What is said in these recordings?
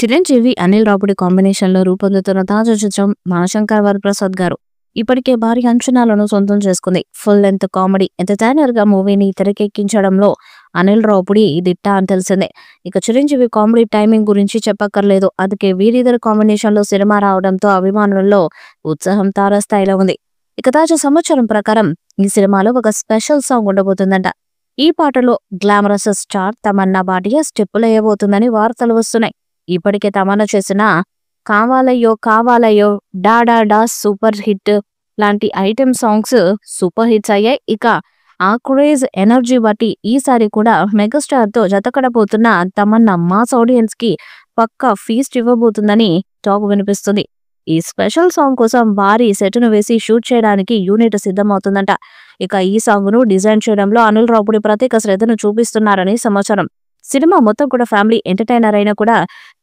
చిరంజీవి, అనిల్ రావుపూడి కాంబినేషన్‌లో రూపొందుతున్న తాజా చిత్రం 'మనశంకర్ వరప్రసాద్ గారు' ఇప్పటికే భారీ అంచనాలను సొంతం చేసుకుంది. ఫుల్ లెంగ్త్ కామెడీ ఎంటర్‌టైనర్‌గా మూవీని తెరకెక్కించడంలో అనిల్ రావుపూడి దిట్ట అని తెలిసిందే. ఇక చిరంజీవి కామెడీ టైమింగ్ గురించి చెప్పక్కర్లేదు. అందుకే వీరిద్దరి కాంబినేషన్‌లో సినిమా రావడంతో అభిమానుల్లో ఉత్సాహం తారాస్థాయిలో ఉంది. ఇక తాజా సమాచారం ప్రకారం ఈ సినిమాలో ఒక స్పెషల్ సాంగ్ ఉండబోతుందంట. ఈ పాటలో గ్లామరస్ స్టార్ తమన్నా భాటియా స్టెప్పులేయబోతుందని వార్తలు వస్తున్నాయి. ఇప్పటికే తమన్నా చేసిన 'కావాలయ్యో కావాలయ్యో', 'డా డా డా' సూపర్ హిట్ లాంటి ఐటెమ్ సాంగ్స్ సూపర్ హిట్స్ అయ్యాయి. ఇక ఆ క్రేజ్ ఎనర్జీ బట్టి ఈసారి కూడా మెగాస్టార్ తో జతకడబోతున్న తమన్నా మాస్ ఆడియన్స్ కి పక్కా ఫీస్ట్ ఇవ్వబోతుందని టాక్ వినిపిస్తుంది. ఈ స్పెషల్ సాంగ్ కోసం భారీ సెట్‌ను వేసి షూట్ చేయడానికి యూనిట్ సిద్ధమవుతుందంట. ఇక ఈ సాంగ్ ను డిజైన్ చేయడంలో అనిల్ రావుపూడి ప్రత్యేక శ్రద్ధను చూపిస్తున్నారని సమాచారం. సినిమా మొత్తం కూడా ఫ్యామిలీ ఎంటర్‌టైనర్ అయినా కూడా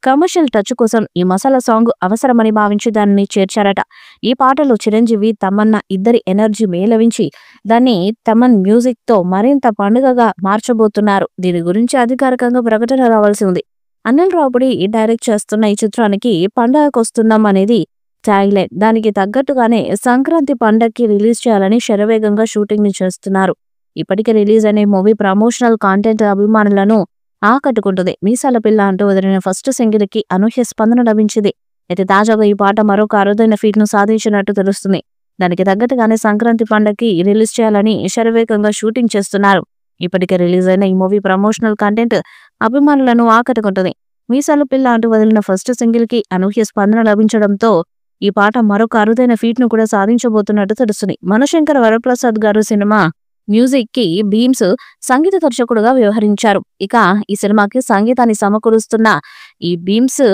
కమర్షియల్ టచ్ కోసం ఈ మసాలా సాంగ్ అవసరమని భావించి దాన్ని చేర్చారట. ఈ పాటలో చిరంజీవి, తమన్నా ఇద్దరి ఎనర్జీ మేళవించి దాన్ని తమన్ మ్యూజిక్ తో మరింత పండుగగా మార్చబోతున్నారు. దీని గురించి అధికారికంగా ప్రకటన రావాల్సి ఉంది. అనిల్ రావుపూడి డైరెక్ట్ చేస్తున్న ఈ చిత్రానికి పండగకొస్తున్నాం అనేది ట్యాగ్ లైన్. దానికి తగ్గట్టుగానే సంక్రాంతి పండగకి రిలీజ్ చేయాలని శరవేగంగా షూటింగ్ ని చేస్తున్నారు. ఇప్పటికే రిలీజ్ అనే మూవీ ప్రమోషనల్ కాంటెంట్ అభిమానులను ఆకట్టుకుంటుంది. మీసాల పిల్ల అంటూ వదిలిన ఫస్ట్ సింగిల్ కి అనూహ్య స్పందన లభించింది. అయితే తాజాగా ఈ పాట మరొక అరుదైన ఫీట్ ను సాధించినట్టు తెలుస్తుంది. దానికి తగ్గట్టుగానే సంక్రాంతి పండగకి రిలీజ్ చేయాలని శరవేగంగా షూటింగ్ చేస్తున్నారు. ఇప్పటికే రిలీజ్ అయిన ఈ మూవీ ప్రమోషనల్ కంటెంట్ అభిమానులను ఆకట్టుకుంటుంది. మీసాల పిల్ల అంటూ వదిలిన ఫస్ట్ సింగిల్ కి అనూహ్య స్పందన లభించడంతో ఈ పాట మరొక అరుదైన ఫీట్ ను కూడా సాధించబోతున్నట్టు తెలుస్తుంది. మనశంకర్ వరప్రసాద్ గారు సినిమా మ్యూజిక్ కి బీమ్స్ సంగీత దర్శకుడుగా వ్యవహరించారు. ఇక ఈ సినిమాకి సంగీతాన్ని సమకూరుస్తున్న ఈ బీమ్స్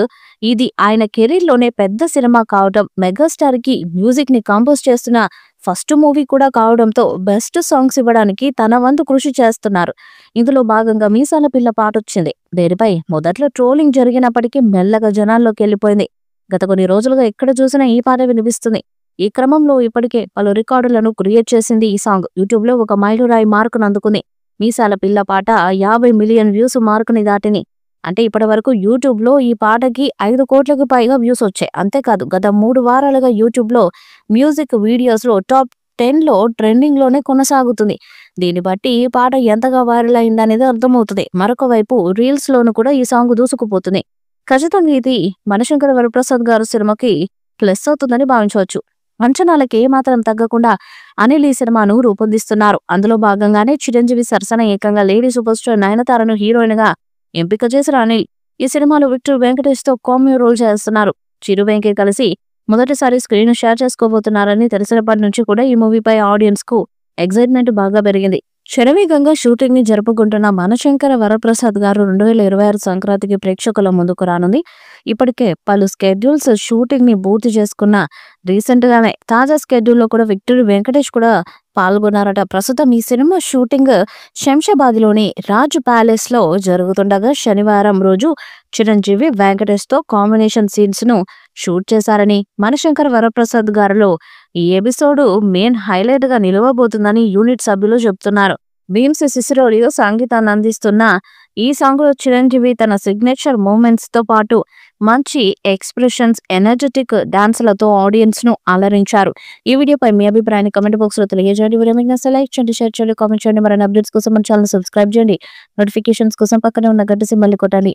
ఇది ఆయన కెరీర్ లోనే పెద్ద సినిమా కావడం, మెగాస్టార్ కి మ్యూజిక్ ని కంపోజ్ చేస్తున్న ఫస్ట్ మూవీ కూడా కావడంతో బెస్ట్ సాంగ్స్ ఇవ్వడానికి తన వంతు కృషి చేస్తున్నారు. ఇందులో భాగంగా మీసాల పిల్ల పాట వచ్చింది. దీనిపై మొదట్లో ట్రోలింగ్ జరిగినప్పటికీ మెల్లగా జనాల్లోకి వెళ్ళిపోయింది. గత కొన్ని రోజులుగా ఎక్కడ చూసినా ఈ పాట వినిపిస్తుంది. ఈ క్రమంలో ఇప్పటికే పలు రికార్డులను క్రియేట్ చేసింది ఈ సాంగ్. యూట్యూబ్ లో ఒక మైలురాయి మార్కును అందుకుంది. మీసాల పిల్ల పాట 50 మిలియన్ వ్యూస్ మార్కుని దాటిని. అంటే ఇప్పటి వరకు యూట్యూబ్ లో ఈ పాటకి 5 కోట్లకు పైగా వ్యూస్ వచ్చాయి. అంతేకాదు గత 3 వారాలుగా యూట్యూబ్ లో మ్యూజిక్ వీడియోస్ లో టాప్ 10 లో ట్రెండింగ్ లోనే కొనసాగుతుంది. దీన్ని బట్టి ఈ పాట ఎంతగా వైరల్ అయిందనేది అర్థమవుతుంది. మరొక వైపు రీల్స్ లోను కూడా ఈ సాంగ్ దూసుకుపోతుంది. ఖచ్చితంగా ఇది మనశంకర వరప్రసాద్ గారు సినిమాకి ప్లస్ అవుతుందని భావించవచ్చు. అంచనాలకి ఏమాత్రం తగ్గకుండా అనిల్ ఈ సినిమాను రూపొందిస్తున్నారు. అందులో భాగంగానే చిరంజీవి సరసన ఏకంగా లేడీ సూపర్ స్టార్ నయనతారను హీరోయిన్ గా ఎంపిక చేసిన అనిల్ ఈ సినిమాలో విక్టర్ వెంకటేష్ తో కామెడీ రోల్ చేస్తున్నారు. చిరు వెంకీ కలిసి మొదటిసారి స్క్రీన్ షేర్ చేసుకోబోతున్నారని తెలిసినప్పటి నుంచి కూడా ఈ మూవీపై ఆడియన్స్ కు ఎగ్జైట్మెంట్ బాగా పెరిగింది. శరవేగంగా షూటింగ్ ని జరుపుకుంటున్న మనశంకర వరప్రసాద్ గారు 2026 సంక్రాంతికి ప్రేక్షకుల ముందుకు రానుంది. ఇప్పటికే పలు స్కెడ్యూల్స్ షూటింగ్ ని పూర్తి చేసుకున్న రీసెంట్ గానే తాజా స్కెడ్యూల్ లో కూడా విక్టర్ వెంకటేష్ కూడా పాల్గొన్నారట. ప్రస్తుతం ఈ సినిమా షూటింగ్ శంషాబాద్ లోని రాజ్ ప్యాలెస్ లో జరుగుతుండగా శనివారం రోజు చిరంజీవి వెంకటేష్ తో కాంబినేషన్ సీన్స్ ను షూట్ చేశారని, మనశంకర్ వరప్రసాద్ గారిలో ఈ ఎపిసోడ్ మెయిన్ హైలైట్ గా నిలవబోతుందని యూనిట్ సభ్యులు చెబుతున్నారు. భీమ్స్ సిసిరోలియో సంగీతాన్ని అందిస్తున్న ఈ సాంగ్ లో చిరంజీవి తన సిగ్నేచర్ మూమెంట్స్ తో పాటు మంచి ఎక్స్ప్రెషన్స్, ఎనర్జెటిక్ డాన్స్లతో ఆడియన్స్ ను అలరించారు. ఈ వీడియోపై మీ అభిప్రాయాన్ని కామెంట్ బాక్స్ లో తెలియజేయండి. వీడియో మీకు నచ్చితే లైక్ చేయండి, షేర్ చేయండి, కామెంట్ చేయండి. మరిన్ని అప్డేట్స్ కోసం మన ఛానల్ సబ్స్క్రైబ్ చేయండి. నోటిఫికేషన్స్ కోసం పక్కనే ఉన్న గంట సింబల్ ని కొట్టండి.